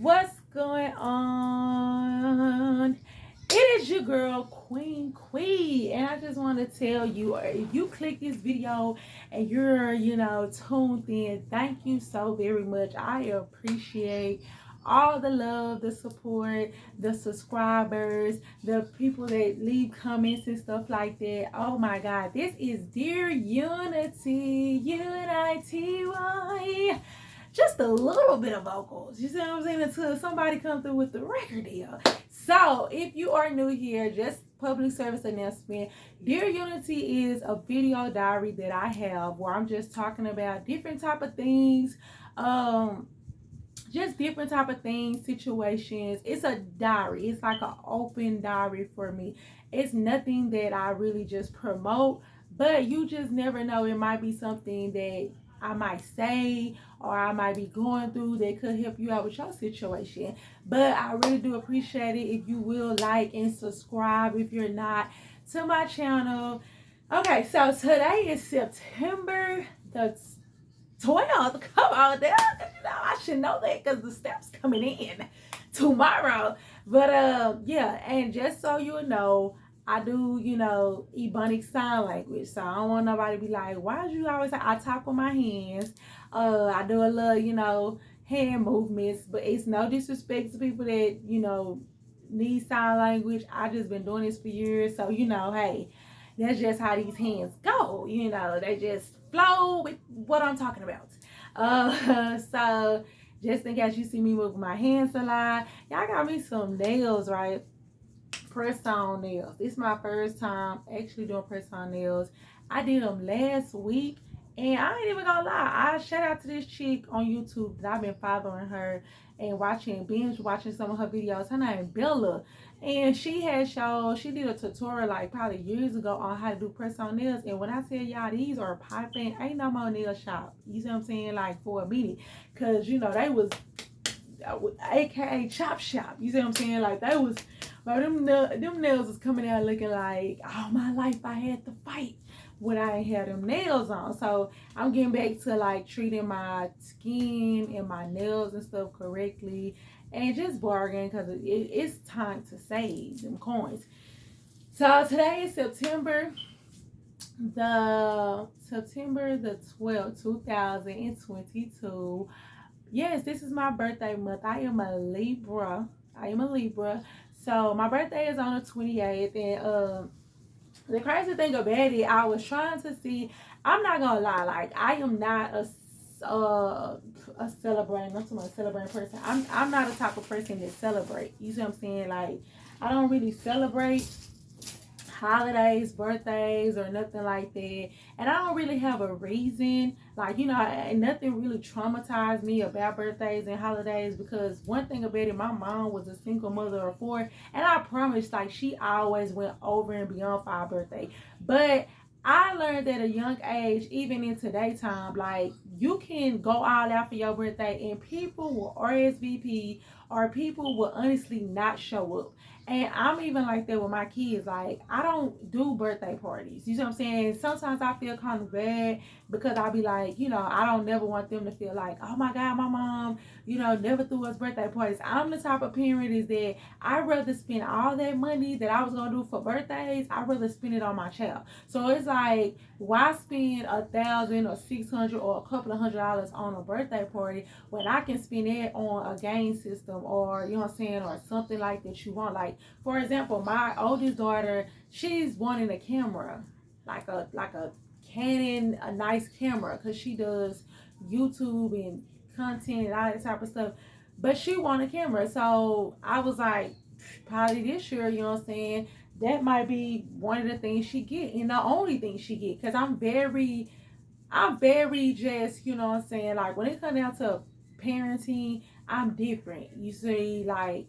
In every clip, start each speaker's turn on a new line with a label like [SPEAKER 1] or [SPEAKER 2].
[SPEAKER 1] What's going on? It is your girl Queen Quee, and I just want to tell you, if you click this video and you're tuned in, thank you so very much. I appreciate all the love, the support, the subscribers, the people that leave comments and stuff like that. Oh my God, this is Dear Unity, Unity. Just a little bit of vocals. You see what I'm saying? Until somebody comes through with the record deal. So if you are new here, just public service announcement. Dear Unity is a video diary that I have where I'm just talking about different type of things. Just different type of things, situations. It's a diary. It's like an open diary for me. It's nothing that I really just promote, but you just never know. It might be something that I might say or I might be going through that could help you out with your situation. But I really do appreciate it if you will like and subscribe if you're not to my channel. Okay, so today is September the 12th. Come on now. I should know that because the steps coming in tomorrow. But yeah, and just so you know, I do, Ebonic sign language. So I don't want nobody to be like, why do you always say I talk with my hands? I do a little, hand movements, but it's no disrespect to people that, need sign language. I just been doing this for years. So, hey, that's just how these hands go. They just flow with what I'm talking about. So just in case you see me moving my hands a lot, y'all got me some nails, right? Press on nails. This is my first time actually doing press on nails. I did them last week, and I ain't even gonna lie. I shout out to this chick on YouTube that I've been following her and binge watching some of her videos. Her name is Bella, and she did a tutorial like probably years ago on how to do press on nails. And when I tell y'all these are popping, ain't no more nail shop. You see what I'm saying? Like for a minute, cause they was AKA chop shop. You see what I'm saying? Like they was. But them nails was coming out looking like all my life I had to fight when I ain't had them nails on. So I'm getting back to like treating my skin and my nails and stuff correctly and just bargain because it's time to save them coins. So today is September the 12th, 2022. Yes, this is my birthday month. I am a Libra. So my birthday is on the 28th, and the crazy thing about it, I was trying to see. I'm not gonna lie, like I am not a celebrating. I'm talking about a celebrating person. I'm not a type of person that celebrate. You see what I'm saying? Like I don't really celebrate holidays, birthdays, or nothing like that. And I don't really have a reason. Like, nothing really traumatized me about birthdays and holidays because one thing about it, my mom was a single mother of four. And I promise, like, she always went over and beyond for our birthday. But I learned at a young age, even in today's time, like, you can go all out for your birthday and people will RSVP or people will honestly not show up. And I'm even like that with my kids. Like, I don't do birthday parties. You see what I'm saying? Sometimes I feel kind of bad because I'll be like, I don't never want them to feel like, oh my God, my mom, never threw us birthday parties. I'm the type of parent is that I'd rather spend all that money that I was going to do for birthdays. I'd rather spend it on my child. So it's like, why spend $1,000 or $600 or a couple of $100 on a birthday party when I can spend it on a game system or, or something like that you want? Like, for example, my oldest daughter, she's wanting a camera, like a Canon, a nice camera, because she does YouTube and content and all that type of stuff. But she wanted a camera. So I was like, probably this year, that might be one of the things she get and the only thing she get. Because I'm very just, like when it comes down to parenting, I'm different. You see, like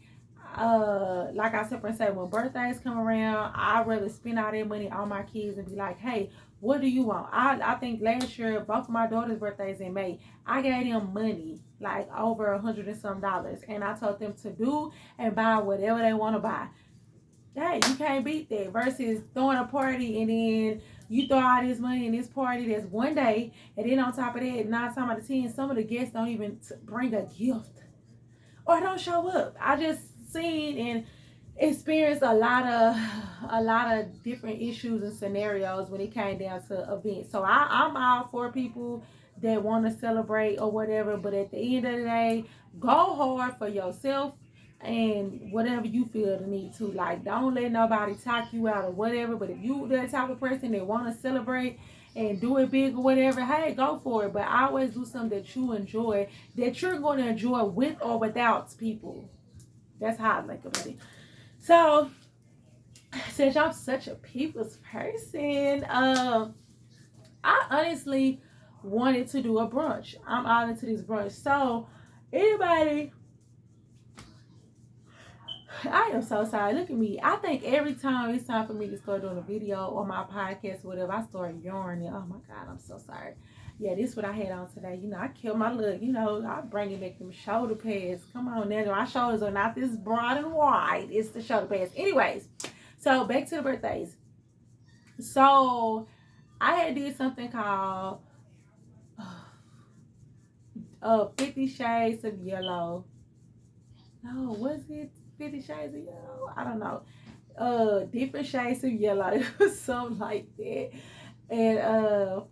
[SPEAKER 1] I separate say when birthdays come around, I'd rather spend all that money on my kids and be like, hey, what do you want? I think last year both of my daughter's birthdays in May, I gave them money like over $100 and some, and I told them to do and buy whatever they want to buy. Hey, you can't beat that versus throwing a party and then you throw all this money in this party that's one day, and then on top of that, 9 times out of 10, some of the guests don't even bring a gift. or don't show up. I just seen and experienced a lot of different issues and scenarios when it came down to events. So I'm all for people that want to celebrate or whatever, but at the end of the day, go hard for yourself and whatever you feel the need to. Like, don't let nobody talk you out or whatever. But if you the type of person that want to celebrate and do it big or whatever, hey, go for it. But always do something that you enjoy, that you're going to enjoy with or without people. That's how I think about it. So, since I'm such a people's person, I honestly wanted to do a brunch. I'm all into this brunch. So, anybody, I am so sorry. Look at me. I think every time it's time for me to start doing a video or my podcast or whatever, I start yarning. Oh my God, I'm so sorry. Yeah, this is what I had on today. You know, I killed my look. You know, I bring it back them shoulder pads. Come on now. My shoulders are not this broad and wide. It's the shoulder pads. Anyways, so back to the birthdays. So I had did something called 50 Shades of Yellow. No, was it 50 Shades of Yellow? I don't know. Different shades of yellow. Something like that. And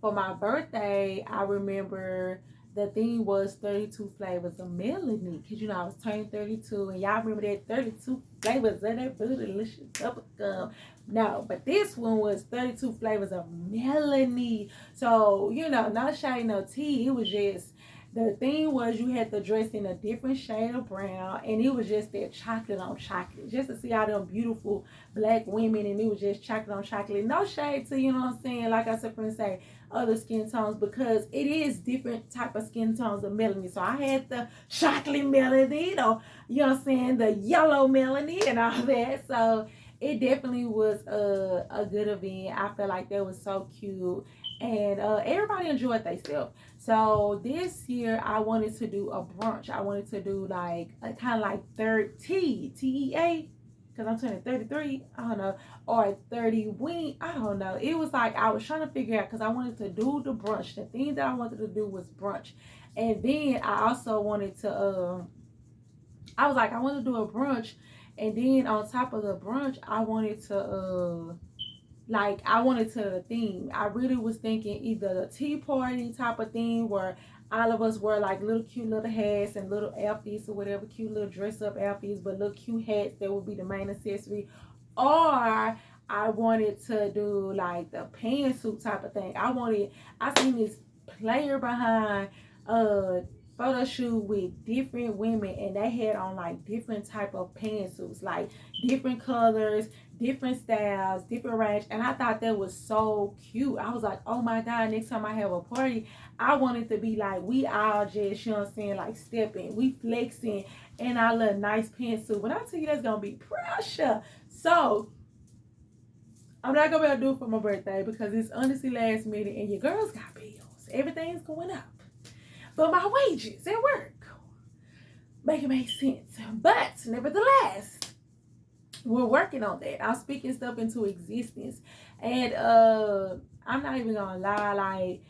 [SPEAKER 1] for my birthday, I remember the theme was 32 flavors of melody. Because, you know, I was turning 32. And y'all remember that 32 flavors of that delicious bubble gum. No, but this one was 32 flavors of melody. So, you know, no shade, no tea. It was just, the thing was you had to dress in a different shade of brown. And it was just that chocolate on chocolate. Just to see all them beautiful black women, and it was just chocolate on chocolate. No shade to, you know what I'm saying, like I said, friends say other skin tones, because it is different type of skin tones of melody. So I had the chocolate melody, you know what I'm saying, the yellow melody and all that. So it definitely was a good event. I felt like that was so cute, and everybody enjoyed themselves. So this year I wanted to do a brunch. I wanted to do like a kind of like 30 TEA, because I'm turning 33, I don't know, or 30 wing, I don't know. It was like I was trying to figure out, because I wanted to do the brunch. The thing that I wanted to do was brunch. And then I also wanted to, I was like, I want to do a brunch. And then on top of the brunch, I wanted to, like, I wanted to theme. I really was thinking either the tea party type of thing where all of us wear like little cute little hats and little outfits or whatever, cute little dress up outfits, but little cute hats that would be the main accessory. Or I wanted to do like the pantsuit type of thing. I seen this player behind photo shoot with different women, and they had on like different type of pantsuits, like different colors, different styles, different range. And I thought that was so cute. I was like, oh my God, next time I have a party, I want it to be like we all just, you know what I'm saying, like stepping, we flexing in our little nice pantsuit. When I tell you that's gonna be pressure. So I'm not gonna be able to do it for my birthday because it's honestly last minute and your girls got bills. Everything's going up. But my wages at work make it make sense. But nevertheless, we're working on that. I'm speaking stuff into existence. And I'm not even gonna lie, like,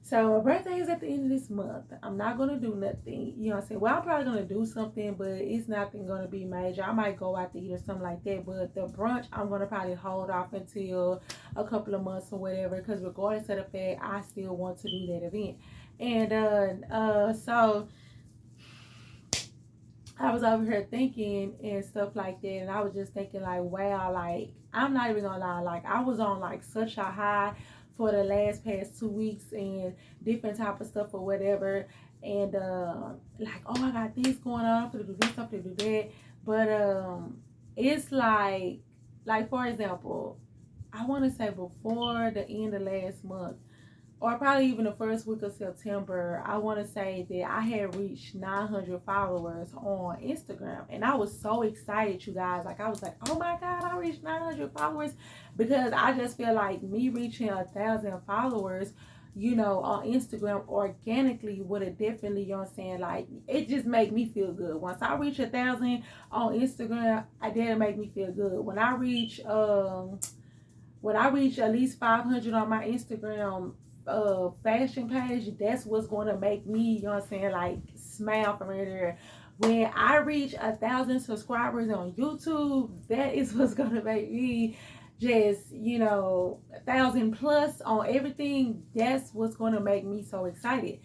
[SPEAKER 1] so my birthday is at the end of this month. I'm not gonna do nothing. You know what I'm saying? Well, I'm probably gonna do something, but it's nothing gonna be major. I might go out to eat or something like that. But the brunch, I'm gonna probably hold off until a couple of months or whatever. Because regardless of the fact, I still want to do that event. And so I was over here thinking and stuff like that, and I was just thinking like, wow, like, I'm not even gonna lie, like, I was on like such a high for the past 2 weeks and different type of stuff or whatever, and like, oh, I got this going on, I'm gonna do this, I'm gonna do that. But it's like for example, I want to say before the end of last month, or probably even the first week of September, I want to say that I had reached 900 followers on Instagram. And I was so excited, you guys. Like, I was like, oh my God, I reached 900 followers. Because I just feel like me reaching 1,000 followers, you know, on Instagram organically would have definitely, you know what I'm saying, like, it just made me feel good. Once I reach 1,000 on Instagram, that'll make me feel good. When I reach at least 500 on my Instagram fashion page, that's what's going to make me, you know what I'm saying, like smile from ear to ear. When I reach 1,000 subscribers on YouTube, that is what's going to make me just, 1,000 plus on everything. That's what's going to make me so excited.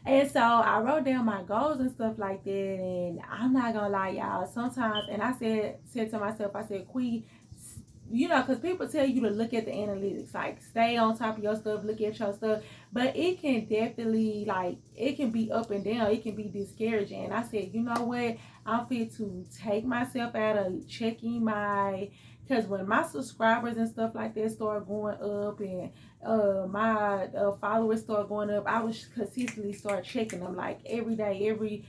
[SPEAKER 1] And so I wrote down my goals and stuff like that. And I'm not gonna lie, y'all, sometimes, and I said to myself, I said, Quee, because people tell you to look at the analytics, like stay on top of your stuff, look at your stuff, but it can definitely, like, it can be up and down, it can be discouraging. And I said, you know what, I'm fit to take myself out of checking because when my subscribers and stuff like that start going up, and my followers start going up, I would consistently start checking them, like every day, every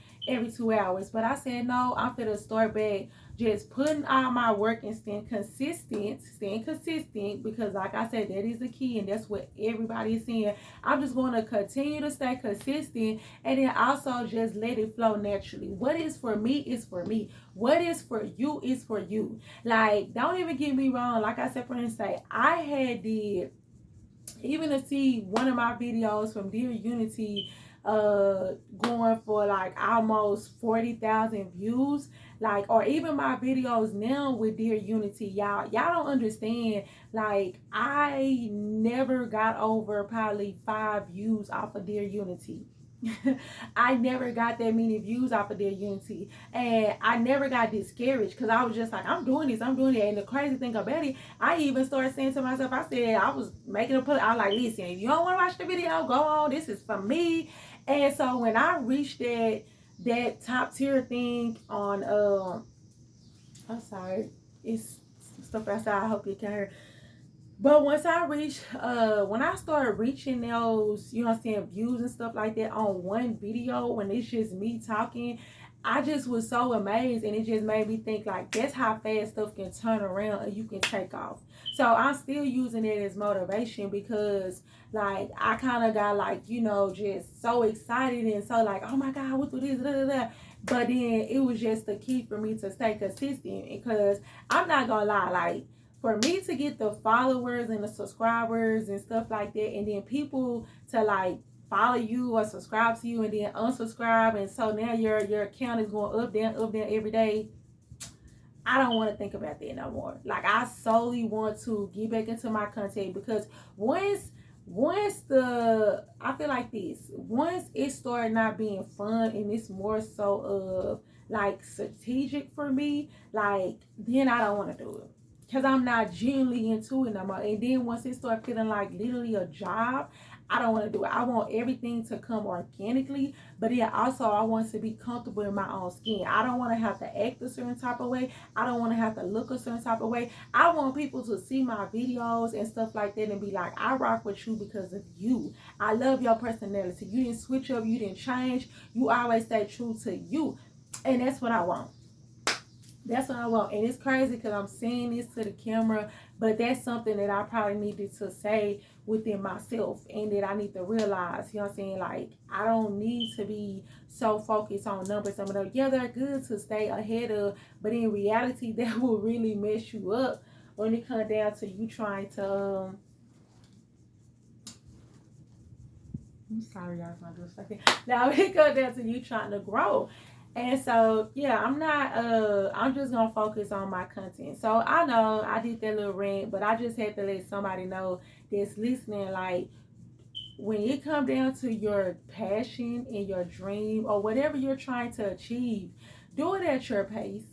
[SPEAKER 1] 2 hours. But I said, no, I'm fit to start back just putting all my work and staying consistent, because like I said, that is the key, and that's what everybody is saying. I'm just going to continue to stay consistent, and then also just let it flow naturally. What is for me is for me. What is for you is for you. Like, don't even get me wrong. Like I said, for instance, I had did, even to see one of my videos from Dear Unity going for like almost 40,000 views, like, or even my videos now with Dear Unity, y'all don't understand, like, I never got over probably 5 views off of Dear Unity. I never got that many views off of Dear Unity, and I never got discouraged, because I was just like, I'm doing this. And the crazy thing about it, I even started saying to myself, I said, I was making a put, I was like, listen, if you don't want to watch the video, go on, this is for me. And so when I reached that top tier thing on I'm sorry, it's stuff outside, I hope you can hear. But once I reached, when I started reaching those, views and stuff like that on one video, when it's just me talking, I just was so amazed, and it just made me think, like, that's how fast stuff can turn around and you can take off. So I'm still using it as motivation, because, like, I kind of got, like, just so excited and so like, oh my God, what's with this, da, da, da. But then it was just the key for me to stay consistent, because I'm not gonna lie, like, for me to get the followers and the subscribers and stuff like that, and then people to like follow you or subscribe to you and then unsubscribe, and so now your account is going up down every day, I don't want to think about that no more. Like, I solely want to get back into my content, because once I feel like this, once it started not being fun and it's more so of like strategic for me, like, then I don't want to do it, because I'm not genuinely into it no more. And then once it starts feeling like literally a job, I don't want to do it. I want everything to come organically, but then also I want to be comfortable in my own skin. I don't want to have to act a certain type of way. I don't want to have to look a certain type of way. I want people to see my videos and stuff like that and be like, I rock with you because of you. I love your personality. You didn't switch up. You didn't change. You always stay true to you. And that's what I want. That's what I want. And it's crazy because I'm saying this to the camera, but that's something that I probably needed to say within myself, and that I need to realize, you know what I'm saying? Like, I don't need to be so focused on numbers. Some of them, yeah, they're good to stay ahead of, but in reality, that will really mess you up when it comes down to you trying to, I'm sorry, y'all, I'm doing something. Now, when it comes down to you trying to grow. And so, yeah, I'm just going to focus on my content. So, I know I did that little rant, but I just had to let somebody know that's listening, like, when it comes down to your passion and your dream or whatever you're trying to achieve, do it at your pace.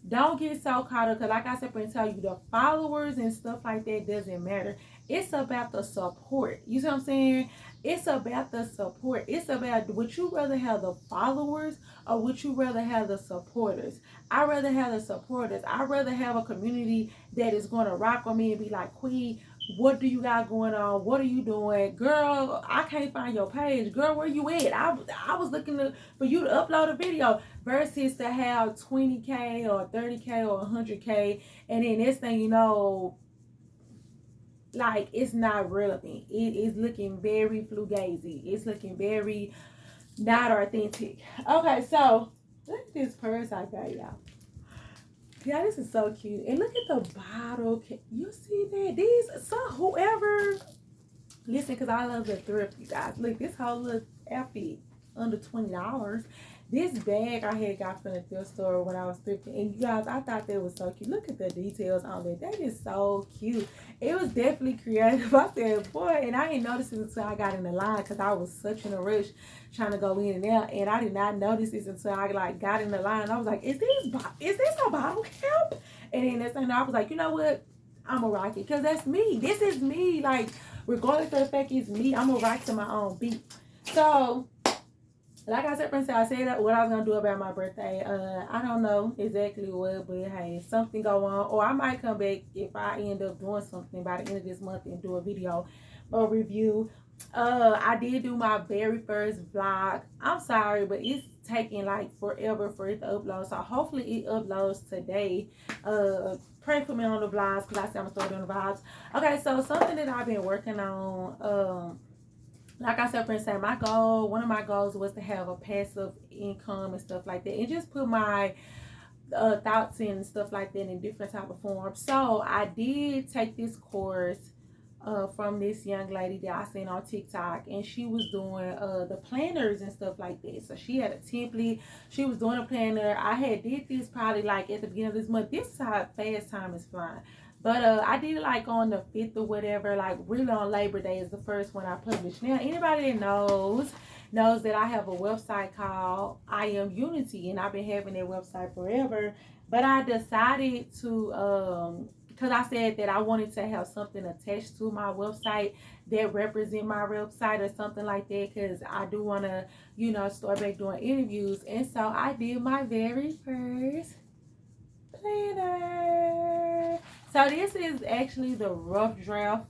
[SPEAKER 1] Don't get so caught up, because like I said, I'm tell you, the followers and stuff like that doesn't matter. It's about the support. You see what I'm saying? It's about the support. It's about, would you rather have the followers or would you rather have the supporters? I'd rather have the supporters. I'd rather have a community that is going to rock on me and be like, Queen, what do you got going on? What are you doing? Girl, I can't find your page. Girl, where you at? I was looking for you to upload a video, versus to have 20K or 30K or 100K, and then this thing, you know, like, it's not relevant. It is looking very fugazi. It's looking very not authentic. Okay, so look at this purse I got, y'all. Yeah, this is so cute. And look at the bottle. You see that? These, so whoever Listen, because I love the thrift, you guys. Look, this whole little outfit under $20. This bag I had got from the thrift store when I was thrifting. And you guys, I thought that was so cute. Look at the details on it. That is so cute. It was definitely creative. I said, boy, and I didn't notice it until I got in the line because I was such in a rush trying to go in and out. And I did not notice this until I like got in the line. I was like, is this a bottle cap? And then that's when I was like, you know what? I'm a rock it because that's me. This is me. Like, regardless of the fact it's me, I'm a rock to my own beat. So, like I said, Princess, I said what I was gonna do about my birthday. I don't know exactly what, but hey, something go on, or I might come back if I end up doing something by the end of this month and do a video or review. I did do my very first vlog. I'm sorry, but it's taking like forever for it to upload. So hopefully it uploads today. Pray for me on the vlogs because I said I'm gonna start doing the vlogs. Okay, so something that I've been working on. Like I said, Princess, one of my goals was to have a passive income and stuff like that, and just put my thoughts and stuff like that in different type of forms. So I did take this course from this young lady that I seen on TikTok, and she was doing the planners and stuff like that. So she had a template. She was doing a planner. I had did this probably like at the beginning of this month. This is how fast time is flying. But I did it like on the 5th or whatever, like really on Labor Day is the first one I published. Now, anybody that knows that I have a website called I Am Unity, and I've been having that website forever. But I decided to, because I said that I wanted to have something attached to my website that represent my website or something like that, because I do want to, start back doing interviews. And so I did my very first planner. So this is actually the rough draft.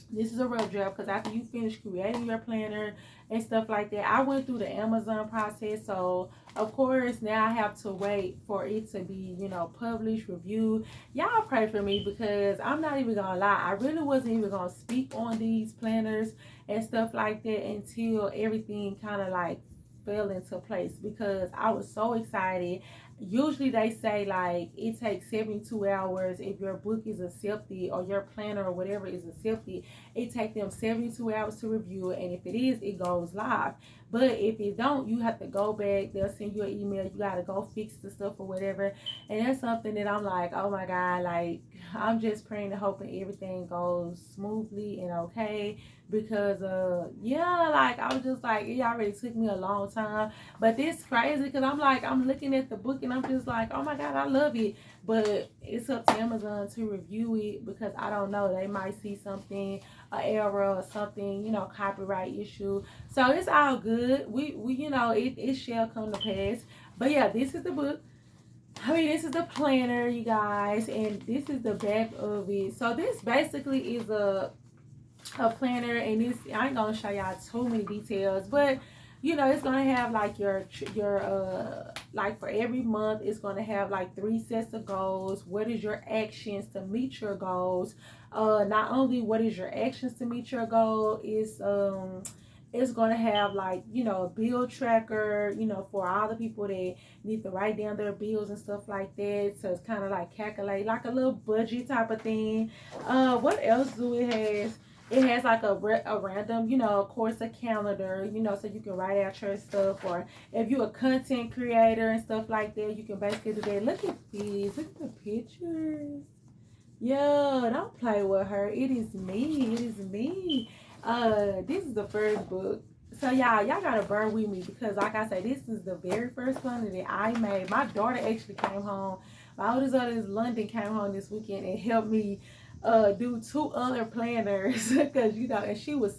[SPEAKER 1] This is a rough draft because after you finish creating your planner and stuff like that, I went through the Amazon process. So of course now I have to wait for it to be, published, reviewed. Y'all pray for me because I'm not even gonna lie. I really wasn't even gonna speak on these planners and stuff like that until everything kind of like fell into place, because I was so excited. Usually they say like it takes 72 hours if your book is accepted or your planner or whatever is accepted. It takes them 72 hours to review it, and if it is, it goes live. But if it don't, you have to go back. They'll send you an email. You got to go fix the stuff or whatever. And that's something that I'm like, oh my God, like I'm just praying and hoping everything goes smoothly and okay. Because like I was just like, it already took me a long time. But this crazy because I'm looking at the book and I'm just like, oh my God, I love it. But it's up to Amazon to review it because I don't know, they might see something, an error or something, copyright issue. So it's all good. We it shall come to pass. But yeah, this is the book. This is the planner, you guys, and this is the back of it. So this basically is a planner, and this I ain't gonna show y'all too many details, but it's gonna have like your like for every month it's gonna have like 3 sets of goals. What is your actions to meet your goals? Not only what is your actions to meet your goal, is it's gonna have like a bill tracker, for all the people that need to write down their bills and stuff like that. So it's kind of like calculate like a little budget type of thing. What else do it have? It has like a random, of course, a calendar, so you can write out your stuff. Or if you're a content creator and stuff like that, you can basically do that. Look at these. Look at the pictures. Yeah, don't play with her. It is me. It is me. This is the first book. So y'all gotta bear with me because like I said, this is the very first one that I made. My daughter actually came home. My oldest daughter in London came home this weekend and helped me do 2 other planners because and she was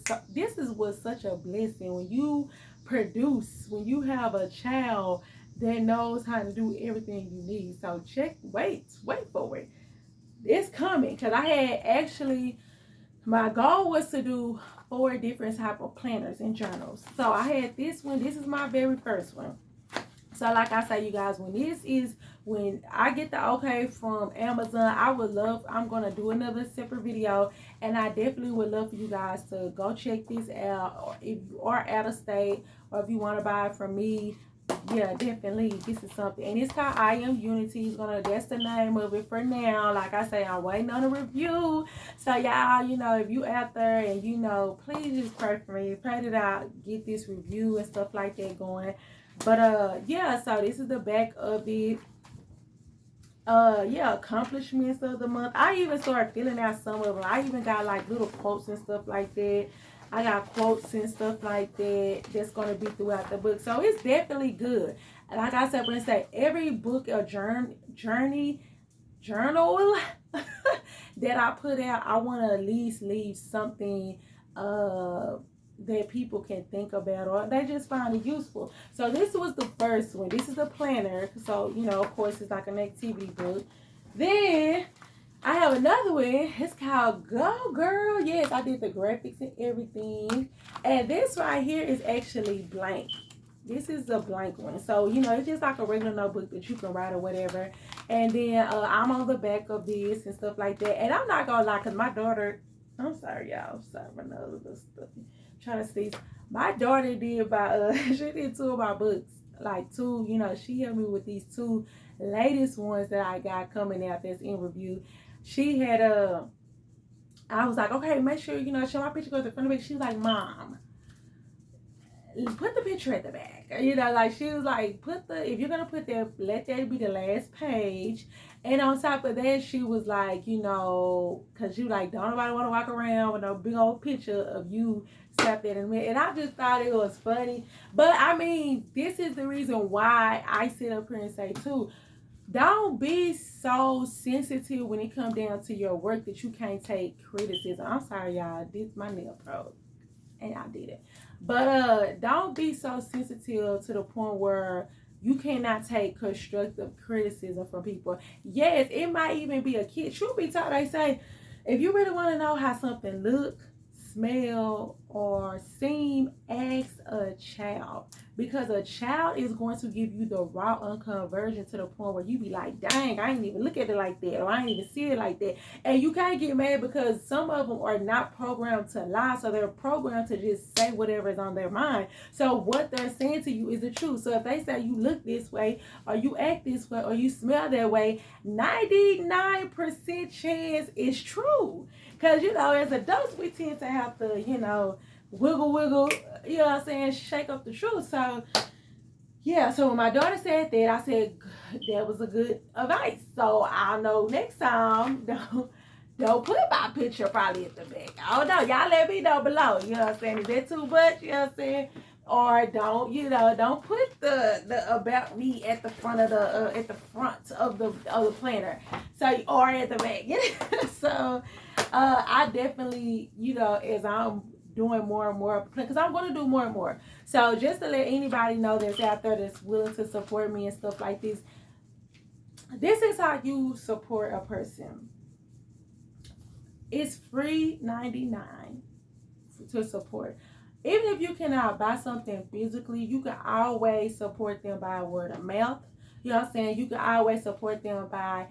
[SPEAKER 1] was such a blessing when you when you have a child that knows how to do everything you need. So wait for it. It's coming because I had actually, my goal was to do 4 different type of planners and journals. So I had this one. This is my very first one. So like I say, you guys, when I get the okay from Amazon, I'm going to do another separate video. And I definitely would love for you guys to go check this out. Or if you are out of state or if you want to buy it from me, yeah, definitely. This is something, and it's called I Am Unity. That's the name of it for now. Like I say, I'm waiting on a review. So y'all, if you out there and please just pray for me. Pray that I get this review and stuff like that going. But yeah. So this is the back of it. Yeah, accomplishments of the month. I even started filling out some of them. I even got like little quotes and stuff like that. I got quotes and stuff like that that's gonna be throughout the book. So it's definitely good. And like I said, when I say every book or journal that I put out, I want to at least leave something that people can think about or they just find it useful. So this was the first one. This is a planner. So, of course, it's like an activity book. Then I have another one. It's called Go Girl. Yes, I did the graphics and everything. And this right here is actually blank. This is a blank one. So, it's just like a regular notebook that you can write or whatever. And then I'm on the back of this and stuff like that. And I'm not going to lie, because my daughter, I'm sorry, y'all. I'm sorry, my nose is stuffy. Trying to sneeze. My daughter did she did 2 of my books. Like 2, she helped me with these 2 latest ones that I got coming out that's in review. She had I was like, okay, make sure, show my picture goes to the front of it. She was like, Mom, put the picture at the back. Like she was like, if you're gonna put that, let that be the last page. And on top of that, she was like, because you like, don't nobody want to walk around with no big old picture of you slapped in the middle. And I just thought it was funny. But I mean, this is the reason why I sit up here and say too, don't be so sensitive when it comes down to your work that you can't take criticism. I'm sorry, y'all. This my nail pro. And I did it. But don't be so sensitive to the point where you cannot take constructive criticism from people. Yes, it might even be a kid. Truth be told, they say, if you really want to know how something look, smell, or seem, ask a child. Because a child is going to give you the raw uncut version to the point where you be like, dang, I ain't even look at it like that, or I ain't even see it like that. And you can't get mad because some of them are not programmed to lie, so they're programmed to just say whatever is on their mind. So what they're saying to you is the truth. So if they say you look this way, or you act this way, or you smell that way, 99% chance is true. Because, as adults, we tend to have to, wiggle, you know what I'm saying, shake up the truth. So, yeah, so when my daughter said that, I said, that was a good advice. So, I'll know next time, don't put my picture probably at the back. I don't know. Y'all let me know below. You know what I'm saying? Is that too much? You know what I'm saying? Or don't put the about me at the front of the planner. So, or at the back. So, I definitely, as I'm doing more and more, because I'm going to do more and more. So just to let anybody know that's out there that's willing to support me and stuff like this is how you support a person. It's free 99 to support. Even if you cannot buy something physically, you can always support them by word of mouth. You know what I'm saying? You can always support them by,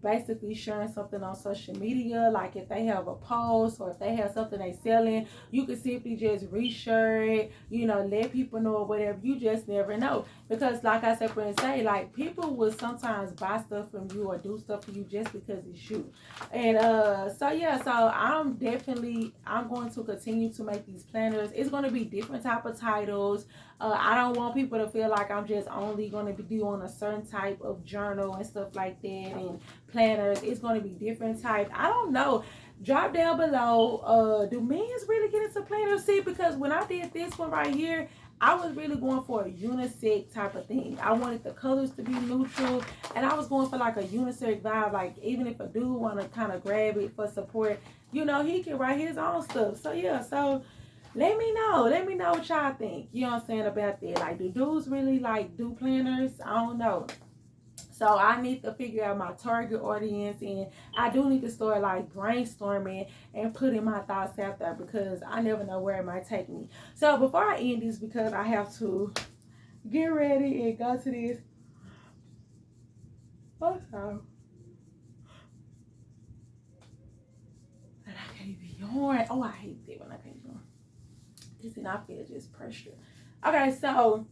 [SPEAKER 1] basically sharing something on social media. Like if they have a post or if they have something they selling, you can simply just reshare it, let people know or whatever. You just never know. Because like I said, like people will sometimes buy stuff from you or do stuff for you just because it's you. And so I'm going to continue to make these planners. It's going to be different type of titles. I don't want people to feel like I'm just only going to be doing a certain type of journal and stuff like that and planners. It's going to be different types. I don't know. Drop down below. Do men's really get into planners? See, because when I did this one right here, I was really going for a unisex type of thing. I wanted the colors to be neutral, and I was going for like a unisex vibe. Like even if a dude want to kind of grab it for support, he can write his own stuff. So yeah, so let me know what y'all think, you know what I'm saying, about that. Like, do dudes really like do planners? I don't know. So I need to figure out my target audience, and I do need to start like brainstorming and putting my thoughts out there because I never know where it might take me. So before I end this, because I have to get ready and go to this. Oh, sorry. And I can't be on. Oh, I hate that when I can't be on. Because then I feel just pressure. Okay, so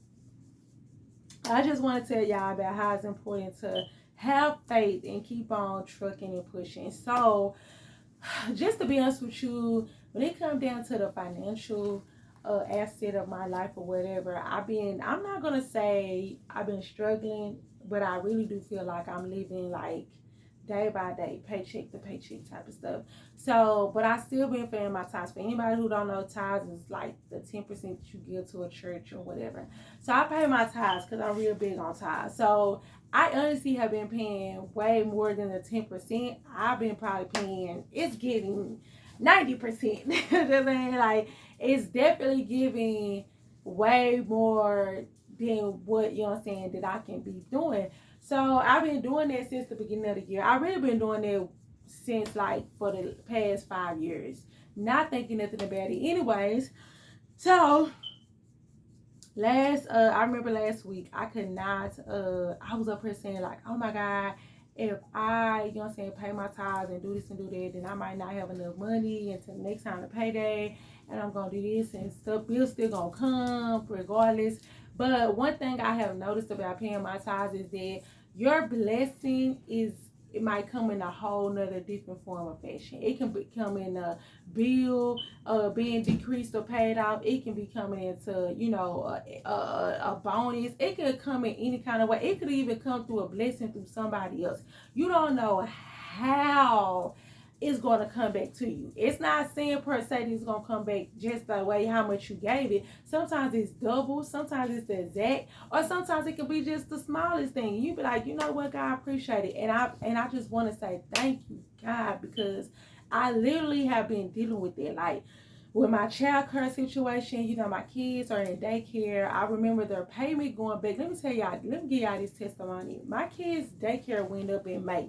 [SPEAKER 1] I just want to tell y'all about how it's important to have faith and keep on trucking and pushing. So, just to be honest with you, when it comes down to the financial asset of my life or whatever, I'm not going to say I've been struggling, but I really do feel like I'm living like day by day, paycheck to paycheck type of stuff. So, but I still been paying my tithes. For anybody who don't know, tithes is like the 10% that you give to a church or whatever. So I pay my tithes because I'm real big on tithes. So I honestly have been paying way more than the 10%. I've been probably paying, it's getting 90%. You know what I'm saying? Like, it's definitely giving way more than what, you know what I'm saying, that I can be doing. So I've been doing that since the beginning of the year. I've really been doing that since like for the past 5 years. Not thinking nothing about it. Anyways, so I remember last week I could not I was up here saying like, oh my God, if I, you know what I'm saying, pay my tithes and do this and do that, then I might not have enough money until next time the payday, and I'm gonna do this and stuff, bills still gonna come regardless. But one thing I have noticed about paying my tithes is that your blessing it might come in a whole nother different form of fashion. It can come in a bill being decreased or paid off. It can be coming into, you know, a bonus. It could come in any kind of way. It could even come through a blessing through somebody else. You don't know how it's going to come back to you. It's not saying per se it's going to come back just the way how much you gave it. Sometimes it's double, sometimes it's the exact, or sometimes it can be just the smallest thing. You be like, you know what, God, I appreciate it. And I just want to say thank you, God, because I literally have been dealing with it. Like with my child care situation, you know, my kids are in daycare. I remember their payment going back. Let me give y'all this testimony. My kids' daycare went up in May.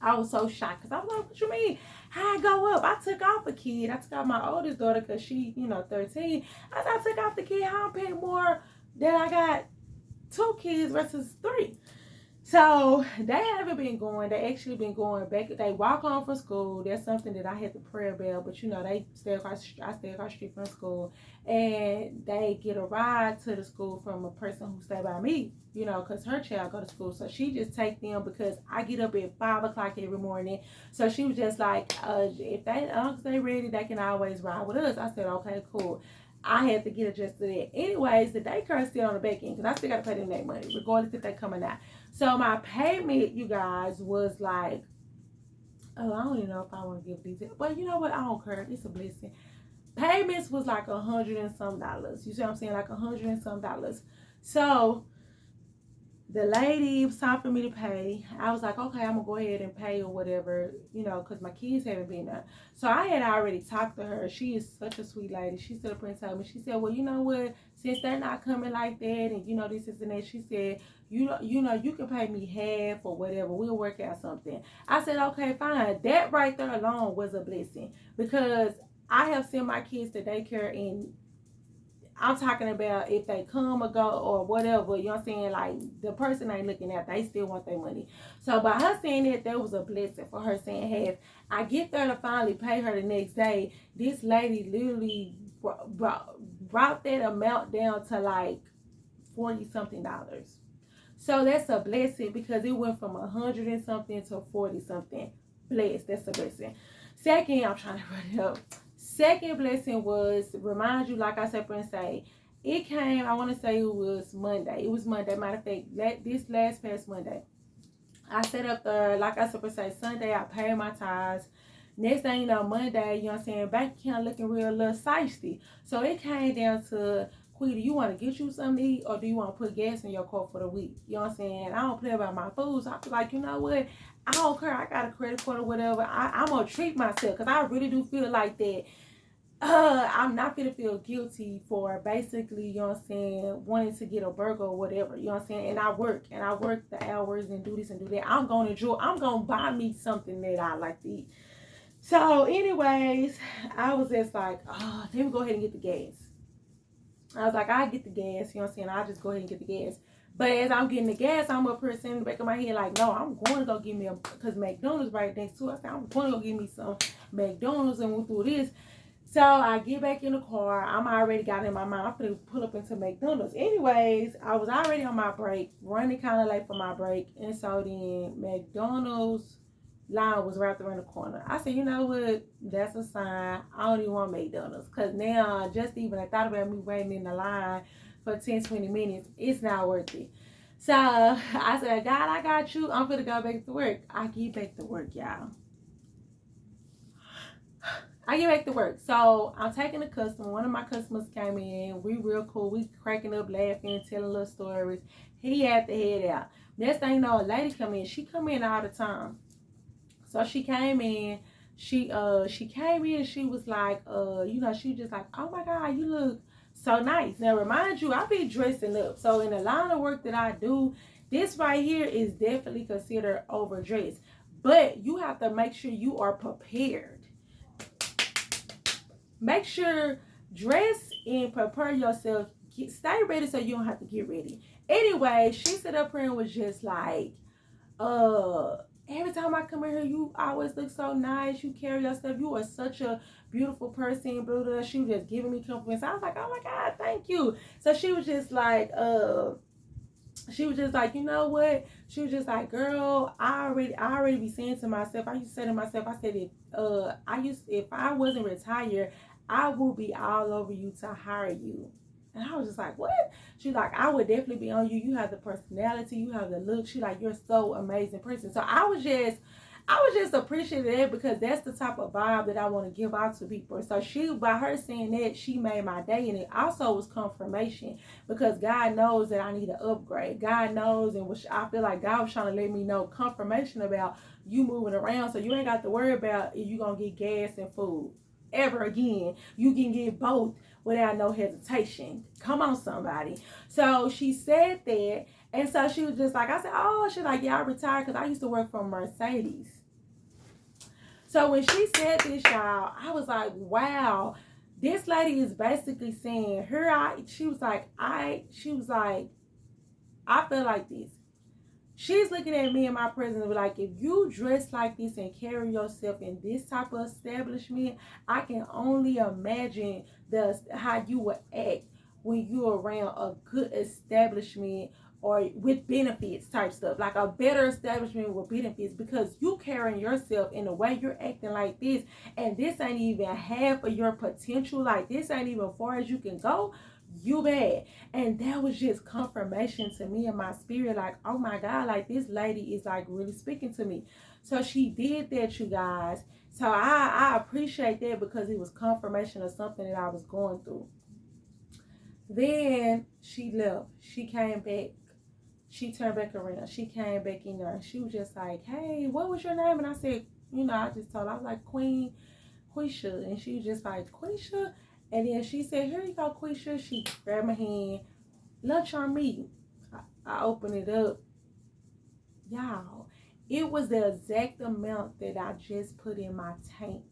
[SPEAKER 1] I was so shocked because I was like, what you mean? How I go up? I took off a kid. I took off my oldest daughter because she, 13. I took off the kid. How I'm paying more than I got 2 kids versus 3. So they haven't been going. They actually been going back. They walk home from school. That's something that I had to pray about. But they stay across. I stay across the street from school, and they get a ride to the school from a person who stay by me. Because her child go to school, so she just take them because I get up at 5 o'clock every morning. So she was just like, if they ready, they can always ride with us. I said, okay, cool. I had to get adjusted to that. Anyways, the daycare is still on the back end because I still got to pay them that money, regardless if they're coming out. So my payment, you guys, was like, I don't even know if I want to give details, but you know what? I don't care. It's a blessing. Payments was like $100 and some dollars. You see what I'm saying? Like $100 and some dollars. So the lady, it was time for me to pay. I was like, okay, I'm gonna go ahead and pay or whatever, because my kids haven't been there. So I had already talked to her. She is such a sweet lady. She stood up and told me, she said, well, you know what, since they're not coming like that, and this is and that, she said, you can pay me half or whatever. We'll work out something. I said, okay, fine. That right there alone was a blessing because I have sent my kids to daycare, and I'm talking about if they come or go or whatever, you know what I'm saying? Like, the person ain't looking at, they still want their money. So by her saying that, there was a blessing for her saying half. I get there to finally pay her the next day. This lady literally brought that amount down to like $40 something. So that's a blessing because it went from 100 and something to 40 something. Blessed, that's a blessing. Second, I'm trying to run it up. Second blessing was, remind you, like I said, it came, I want to say it was Monday. It was Monday. Matter of fact, this past Monday, I set up like I said, Sunday, I paid my tithes. Next thing you know, Monday, you know what I'm saying, bank account looking real little shiesty. So it came down to, Quita, you want to get you something to eat, or do you want to put gas in your car for the week? You know what I'm saying? I don't play about my food, so I feel like, you know what? I don't care. I got a credit card or whatever. I'm going to treat myself because I really do feel like that. I'm not going to feel guilty for basically, you know what I'm saying, wanting to get a burger or whatever, you know what I'm saying? And I work the hours and do this and do that. I'm going to buy me something that I like to eat. So anyways, I was just like, let me go ahead and get the gas. I was like, I'll get the gas, you know what I'm saying? I'll just go ahead and get the gas. But as I'm getting the gas, I'm up here sitting in the back of my head like, no, I'm going to go get me because McDonald's right next to us. I'm going to go get me some McDonald's and went through this. So I get back in the car. I'm already got in my mind. I'm gonna pull up into McDonald's. Anyways, I was already on my break, running kind of late for my break, and so then McDonald's line was right around the corner. I said, you know what? That's a sign. I don't even want McDonald's because now just even I thought about me waiting in the line for 10, 20 minutes. It's not worth it. So I said, God, I got you. I'm gonna go back to work. I get back to work, y'all. I get back to work. So I'm taking a customer. One of my customers came in. We real cool. We cracking up, laughing, telling little stories. He had to head out. Next thing you know, a lady come in. She come in all the time. So she came in. She came in. She was like, she was just like, oh my God, you look so nice. Now remind you, I be dressing up. So in the line of work that I do, this right here is definitely considered overdressed. But you have to make sure you are prepared. Make sure dress and prepare yourself. Stay ready so you don't have to get ready. Anyway, she sat up here and was just like, every time I come in here, you always look so nice. You carry yourself. You are such a beautiful person. Blah, blah. She was just giving me compliments. I was like, oh my God, thank you. So she was just like, you know what? She was just like, girl, I already be saying to myself, I used to say to myself, I said, if I wasn't retired, I would be all over you to hire you. And I was just like, what? She's like, I would definitely be on you. You have the personality, you have the look. She's like, you're so amazing person. So I was just appreciative of that because that's the type of vibe that I want to give out to people. So she, by her saying that, she made my day. And it also was confirmation because God knows that I need an upgrade. God knows, and which I feel like God was trying to let me know confirmation about you moving around. So you ain't got to worry about if you're going to get gas and food ever again. You can get both without no hesitation. Come on, somebody. So she said that. And so she was just like, I said, oh, she's like, yeah, I retired because I used to work for Mercedes. So when she said this, y'all, I was like, wow, this lady is basically saying she was like, I feel like this. She's looking at me in my presence and be like, if you dress like this and carry yourself in this type of establishment, I can only imagine how you would act when you're around a good establishment or with benefits type stuff, like a better establishment with benefits, because you carrying yourself in the way you're acting like this, and this ain't even half of your potential, like this ain't even far as you can go, you bad. And that was just confirmation to me in my spirit, like, oh my God, like this lady is like really speaking to me. So she did that, you guys. So I appreciate that because it was confirmation of something that I was going through. Then she left. She came back. She turned back around. She came back in there. She was just like, hey, what was your name? And I said, I just told her, I was like, Quisha. And she was just like, Quisha? And then she said, here you go, Quisha. She grabbed my hand. Lunch on me. I opened it up. Y'all, it was the exact amount that I just put in my tank